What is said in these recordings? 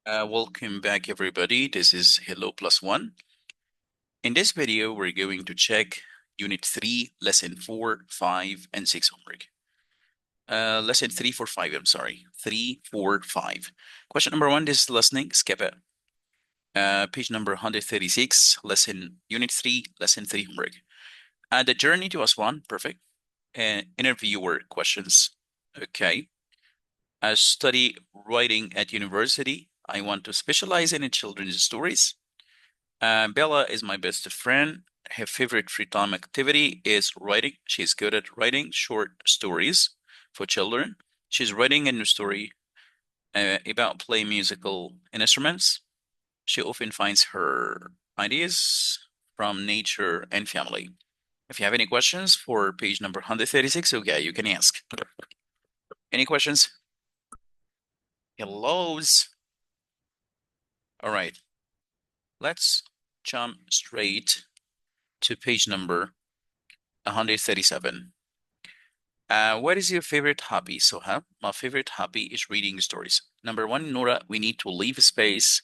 Welcome back, everybody. This is Hello Plus One. In this video, we're going to check Unit 3, Lesson 4, 5, and 6 homework. Lesson 3, 4, 5, I'm sorry. 3, 4, 5. Question number 1 is listening. Skip it. Page number 136, Unit 3, Lesson 3 homework. The journey to Aswan, perfect. Interviewer questions. Okay. Study writing at university. I want to specialize in children's stories. Bella is my best friend. Her favorite free time activity is writing. She's good at writing short stories for children. She's writing a new story about play musical instruments. She often finds her ideas from nature and family. If you have any questions for page number 136, okay, you can ask. Any questions? Hellos. All right, let's jump straight to page number 137. What is your favorite hobby, Soha? My favorite hobby is reading stories. Number one, Nora, we need to leave space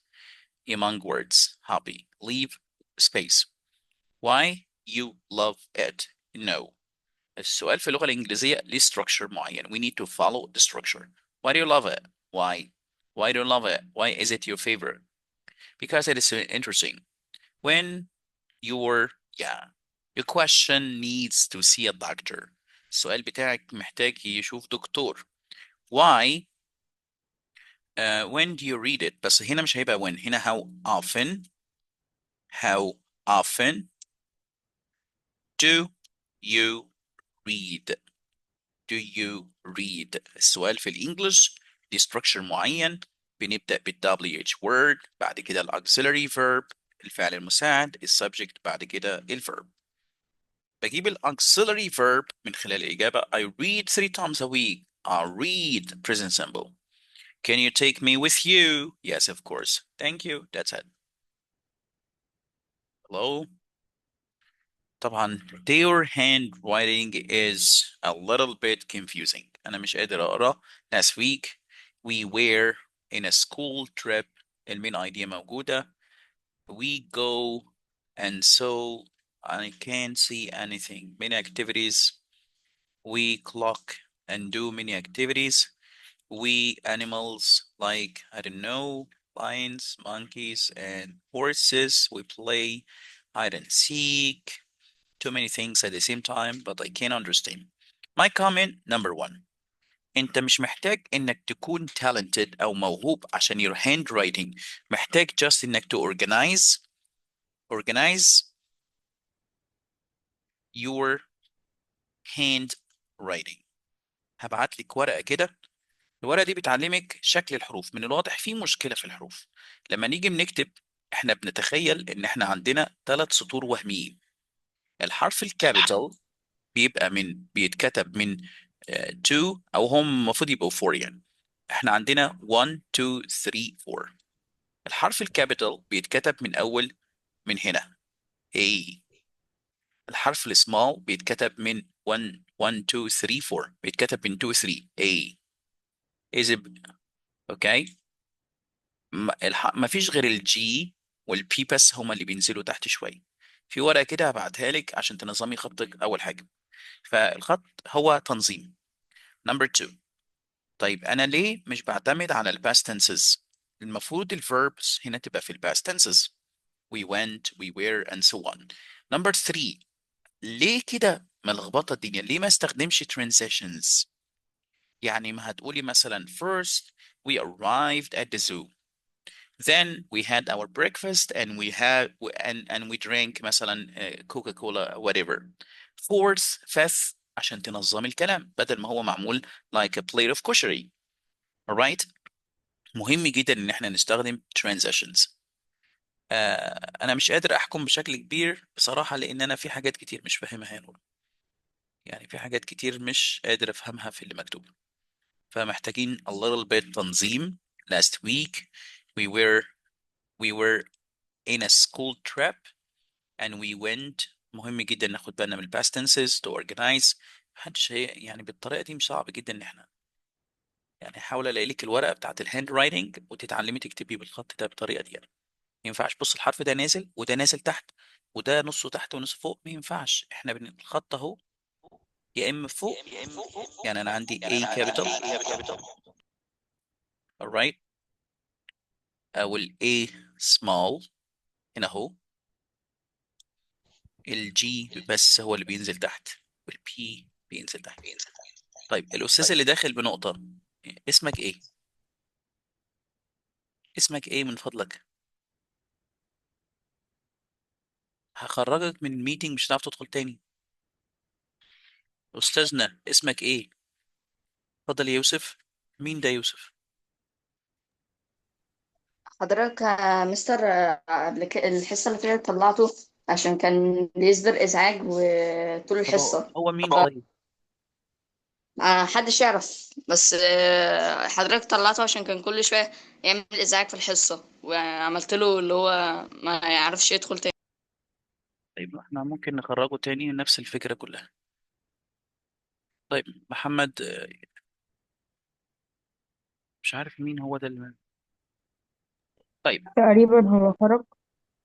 among words. Hobby. Leave space. Why you love it? No. السؤال في اللغة الإنجليزية ليه structure معين. We need to follow the structure. Why do you love it? Why? Why do you love it? Why is it your favorite? Because it is interesting. When your, yeah, your question needs to see a doctor. السؤال بتاعك محتاج يشوف دكتور. Why? When do you read it? بس هنا مش هيبقى when. هنا how often do you read? Do you read? السؤال في الإنجليش دي structure معين. بنبدأ بال WH word بعد كده ال auxiliary verb الفعل المساعد السبجect بعد كده الverb. بجيب ال auxiliary verb من خلال الإجابة I read 3 times a week. I read present simple. Can you take me with you? Yes, of course. Thank you. That's it. Hello. طبعا their handwriting is a little bit confusing. أنا مش قادر أقرأ. Last week we were in a school trip. المين idea موجودة. We go and so I can't see anything. Many activities. We clock and do many activities. We animals like, I don't know, lions, monkeys, and horses. We play hide and seek. Too many things at the same time, but I can't understand. My comment number one. انت مش محتاج انك تكون talented او موهوب عشان your handwriting. محتاج just انك to organize your handwriting. هبعت لك ورقة كده. الورقة دي بتعلمك شكل الحروف. من الواضح في مشكلة في الحروف. لما نيجي بنكتب احنا بنتخيل ان احنا عندنا 3 سطور وهميين. الحرف الكابيتال بيتكتب من 2 او هم المفروض يبقوا 4 يعني. احنا عندنا 1 2 3 4. الحرف الكابيتال بيتكتب من اول من هنا A. الحرف السمول بيتكتب من 1 1 2 3 4 بيتكتب من 2 3 A. is it اوكي. ما فيش غير الجي والبي بس هما اللي بينزلوا تحت شويه. في ورقه كده هبعتها لك عشان تنظمي خطك اول حاجه. فالخط هو تنظيم. نمبر 2. طيب انا ليه مش بعتمد على الباست tenses؟ المفروض الverbs هنا تبقى في الباست tenses. we went we were and so on. نمبر 3. ليه كده ملخبطه الدنيا؟ ليه ما استخدمش transitions؟ يعني ما هتقولي مثلا first we arrived at the zoo. Then we had our breakfast and we drank مثلا Coca-Cola whatever. Fourth, fifth عشان تنظم الكلام بدل ما هو معمول like a plate of كشري. Alright. مهم جدا ان احنا نستخدم transitions. انا مش قادر احكم بشكل كبير بصراحة لان انا في حاجات كتير مش فاهمها هنا. يعني في حاجات كتير مش قادر افهمها في اللي مكتوب. فمحتاجين a little bit تنظيم. Last week we were in a school trip and we went. مهم جدا ناخد بالنا من past tenses to organize. محدش يعني بالطريقة دي مش صعب جدا ان احنا يعني حاول الاقي لك الورقه بتاعت الهاند رايتنج وتتعلمي تكتبي بالخط ده بالطريقه دي يعني. ما ينفعش بص الحرف ده نازل وده نازل تحت وده نصه تحت ونصه فوق، ما ينفعش. احنا الخط اهو يا اما فوق، يعني انا عندي A capital alright، او ال A small هنا اهو، ال G بس هو اللي بينزل تحت، وال P بينزل تحت. طيب الاستاذ اللي داخل بنقطه، اسمك ايه؟ اسمك ايه من فضلك؟ هخرجك من الميتنج، مش هتعرف تدخل تاني. استاذنا اسمك ايه؟ اتفضل يا يوسف. مين ده يوسف؟ حضرتك مستر، الحصة اللي فاتت طلعته عشان كان بيصدر إزعاج وطول طب هو الحصة. هو مين طيب؟ محدش يعرف، بس حضرتك طلعته عشان كان كل شوية يعمل إزعاج في الحصة، وعملت له اللي هو ما يعرفش يدخل تاني. طيب احنا ممكن نخرجه تاني، نفس الفكرة كلها. طيب محمد، مش عارف مين هو ده طيب تقريبا هو خرج.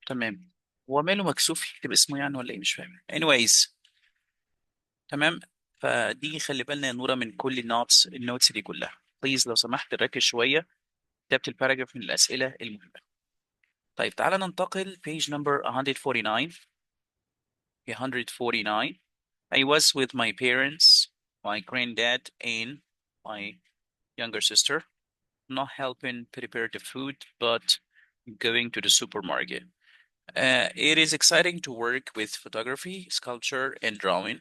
تمام. هو ماله مكسوف يكتب اسمه يعني ولا ايه؟ مش فاهم. anyways تمام. فدي خلي بالنا يا نورة من كل النوتس دي كلها. بليز لو سمحت ركز شوية، كتبت الباراجراف من الأسئلة المهمة. طيب تعالى ننتقل page number 149. 149. I was with my parents, my granddad, and my younger sister, not helping prepare the food, but going to the supermarket. It is exciting to work with photography, sculpture, and drawing.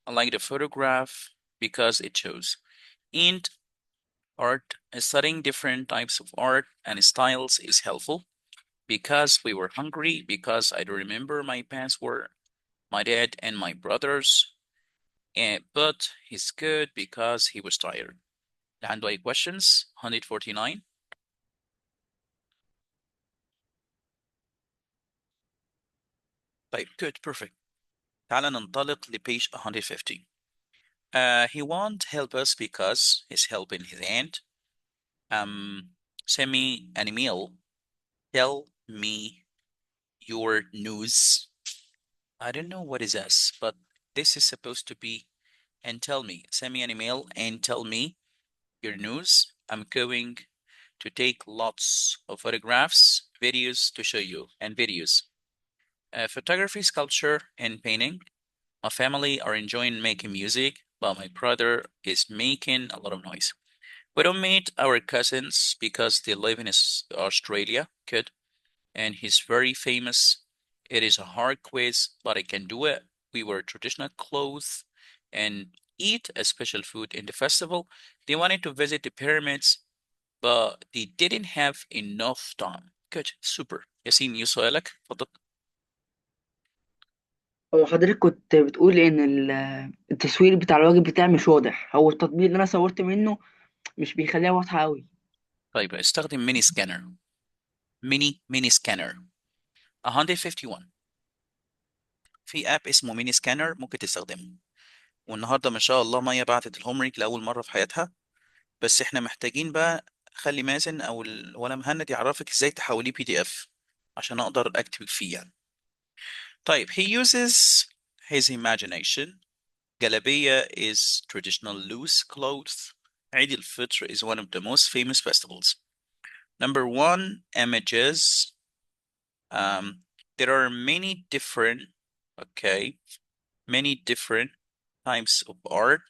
I like the photograph because it shows. And art, studying different types of art and styles is helpful because we were hungry, because I don't remember my password, my dad and my brothers, and but he's good because he was tired. عنده أي questions؟ 149. طيب good perfect. تعال ننطلق لpage 150. He won't help us because he's helping his aunt. Send me an email. Tell me your news. I don't know what is this, but this is supposed to be and tell me. Send me an email and tell me your news. I'm going to take lots of photographs, videos to show you, and videos. Photography, sculpture, and painting. My family are enjoying making music, but my brother is making a lot of noise. We don't meet our cousins because they live in Australia, kid, and he's very famous. It is a hard quiz, but I can do it. We wear traditional clothes and eat a special food in the festival. They wanted to visit the pyramids, but they didn't have enough time. Good, super. ياسين سؤالك اتفضل. هو حضرتك كنت بتقول ان التصوير بتاع الواجب بتاعي مش واضح، هو التطبيق اللي انا صورت منه مش بيخليها واضحة قوي. طيب استخدم ميني سكانر. ميني سكانر 151. في اب اسمه ميني سكانر ممكن تستخدمه. والنهارده ما شاء الله مية بعتت الهومريك لاول مره في حياتها، بس احنا محتاجين بقى خلي مازن او ولا مهند يعرفك ازاي تحوليه PDF عشان اقدر اكتب فيه يعني. طيب he uses his imagination. جلابية is traditional loose clothes. عيد الفطر is one of the most famous festivals. Number one, images. Um, there are many different, okay, many different types of art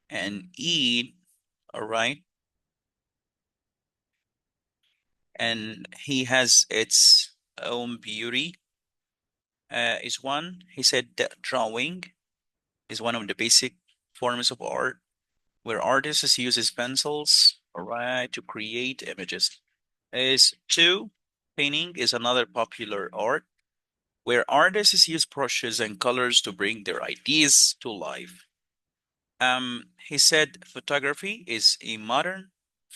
and eat, all right, and he has its own beauty. Is one. He said that drawing is one of the basic forms of art where artists uses pencils, all right, to create images. Is two. Painting is another popular art where artists use brushes and colors to bring their ideas to life. He said photography is a modern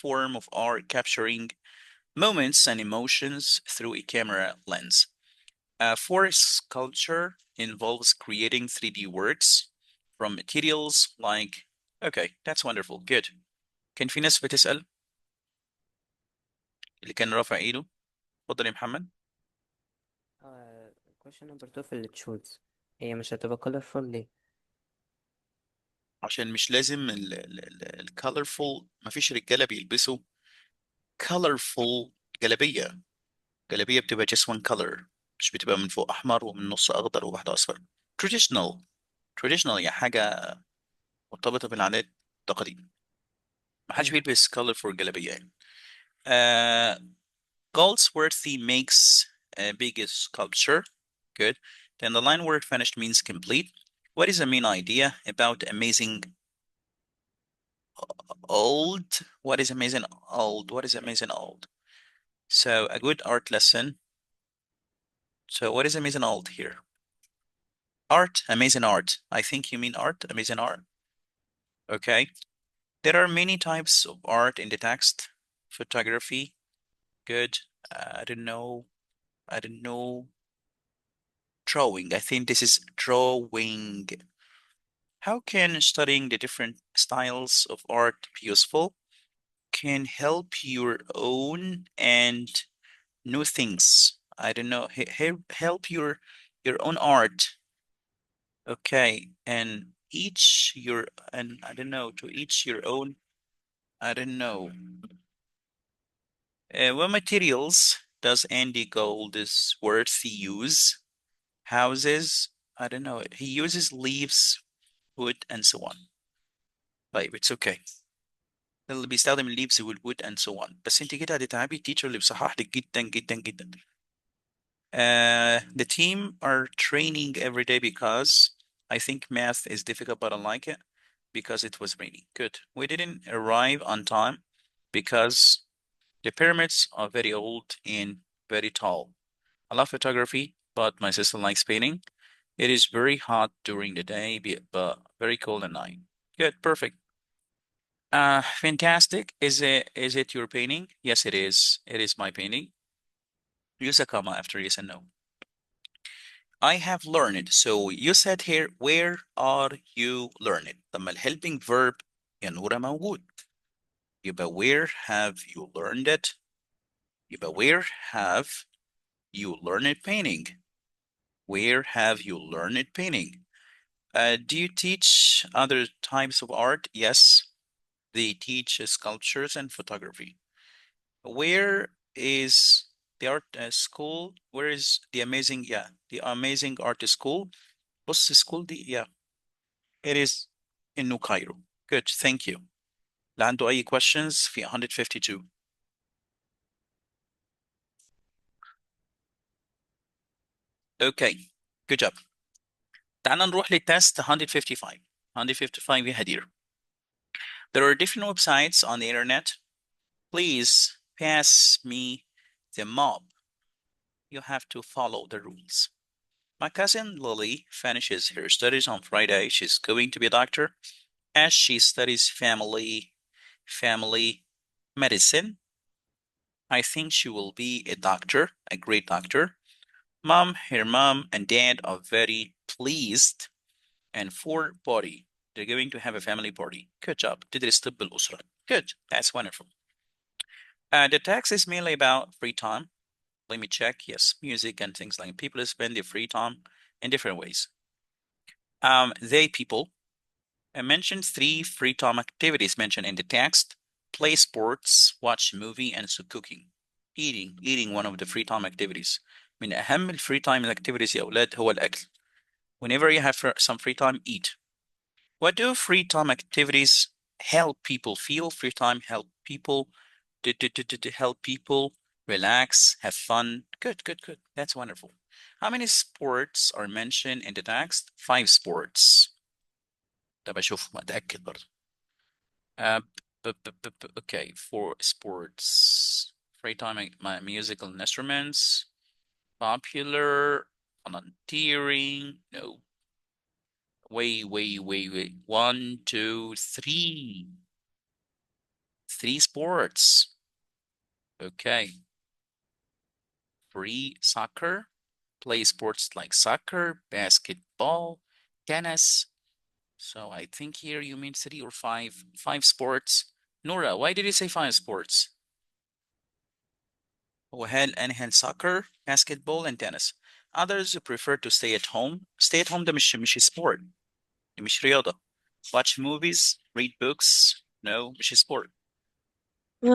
form of art capturing moments and emotions through a camera lens. Forest sculpture involves creating 3D works from materials like, okay, that's wonderful, good. كان في ناس بتسأل، اللي كان رافع ايده. اتفضل يا محمد. question number 2 في التشوز، هي مش هتبقى colorful ليه؟ عشان مش لازم الكالرفول، مفيش رجالة بيلبسوا colorful جلابية. جلابية بتبقى just one color، مش بتبقى من فوق أحمر ومن نص أخضر وواحدة أصفر. traditional. traditional يعني حاجة مرتبطة بالعادات التقاليد. ما حدش مم. بيلبس colorful جلابية يعني. uh, Goldsworthy makes a biggest sculpture. Good. Then the line word finished means complete. What is the main idea about amazing old? What is amazing old? What is amazing old? So a good art lesson. So what is amazing old here? Art, amazing art. I think you mean art, amazing art. Okay. There are many types of art in the text. Photography. Good. I don't know. I don't know. Drawing. I think this is drawing. How can studying the different styles of art be useful? Can help your own and new things. I don't know. Help your own art. Okay, and each your and I don't know, to each your own. I don't know. What materials does Andy Goldsworthy use? Houses. I don't know. He uses leaves, wood, and so on. طيب it's okay. اللي بيستخدم الليفز والwood and so on. بس انت كده هتتعبي التيتشر اللي بيصحح لك جدا جدا جدا. The team are training every day because I think math is difficult, but I like it because it was raining. Good. We didn't arrive on time because the pyramids are very old and very tall. I love photography, but my sister likes painting. It is very hot during the day, but very cold at night. Good, perfect. Fantastic. Is it your painting? Yes, it is. It is my painting. Use a comma after yes and no. I have learned. So you said here, where are you learning? لما helping verb يا نورة موجود. يبقى where have you learned it? يبقى where have you learned painting? Where have you learned painting? Do you teach other types of art? Yes, they teach sculptures and photography. Where is the art school? Where is the amazing, yeah, the amazing art school? What's the school? Yeah, it is in New Cairo. Good, thank you. اللي عنده أي questions في 152. Okay, good job. تعالى نروح للتست 155. 155 يا هدير. There are different websites on the internet. Please pass me the mob. You have to follow the rules. My cousin Lily finishes her studies on Friday. She's going to be a doctor as she studies family medicine. I think she will be a doctor, a great doctor. Her mom and dad are very pleased. And for party, they're going to have a family party. Good job. تدرس طب الأسرة. Good. That's wonderful. The text is mainly about free time. Let me check. Yes, music and things like people spend their free time in different ways. People mentioned 3 free time activities mentioned in the text: play sports, watch movie, and so cooking. Eating one of the free time activities. من أهم الفري time activities يا أولاد هو الأكل. Whenever you have some free time, eat. What do free time activities help people feel? Free time help people to help people relax, have fun. Good, good, good. That's wonderful. How many sports are mentioned in the text? 5 sports. طب أشوف متأكد برضه. Uh, okay, 4 sports. Free time, my musical instruments. Popular, volunteering. No. Wait. 1, 2, 3. 3 sports. Okay. Free soccer. Play sports like soccer, basketball, tennis. So I think here you mean 3 or 5. 5 sports. Nora, why did you say five sports? وهل أنهى soccer, basketball and tennis. Others who prefer to stay at home. Stay at home ده مش sport. دي مش رياضة. Watch movies, read books. No, مش sport.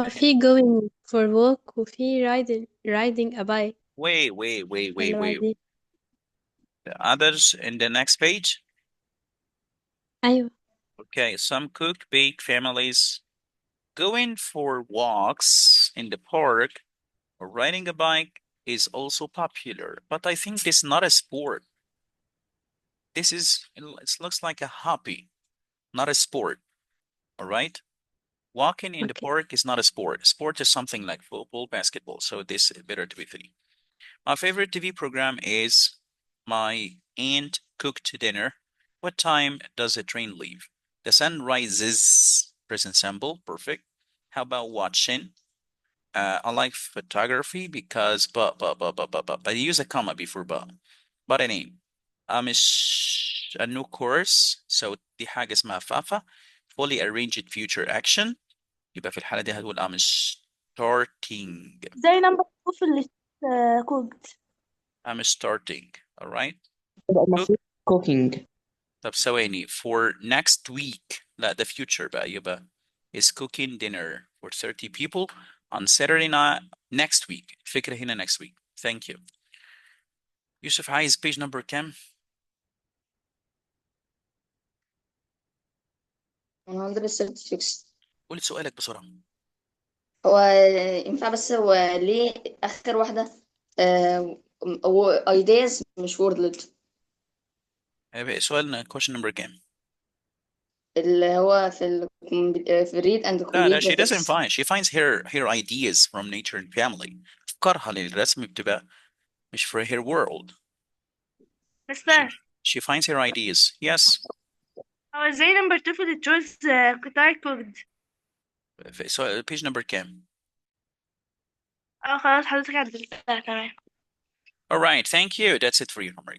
في going for walk وفي riding a bike Wait. اللي بعديه. The others in the next page. أيوة. Okay, some cook, bake, families. Going for walks in the park or riding a bike is also popular, but I think this is not a sport. It looks like a hobby, not a sport. All right? Walking in the Okay. park is not a sport. Sport is something like football, basketball. So this is better to be three. My favorite TV program is My Aunt Cooked Dinner. What time does the train leave? The sun rises. Present simple. Perfect. How about watching? I like photography because but you use a comma before but anyway مش a new course so دي حاجة اسمها فافا fully arranged future action يبقى في الحالة دي هتقول I'm starting زي نمبر 2 في اللي كوكد. I'm starting alright يبقى cook المفروض cooking. طب ثواني for next week لا ده future بقى يبقى is cooking dinner for 30 people on Saturday night next week الفكرة هنا next week thank you يوسف عايز page number كام 136. قول سؤالك بسرعة هو ينفع بس هو ليه آخر واحدة هو ideas مش wordlet هيبقى سؤالنا question number كام اللي هو في read and لا complete she the doesn't text. find she finds her ideas from nature and family أفكارها للرسم بتبقى مش for her world مستر she finds her ideas yes هو ازاي نمبر 2 في التشويس قطاع كوكد؟ so page number كام اه خلاص حضرتك عدلتها تمام. all right thank you that's it for your homework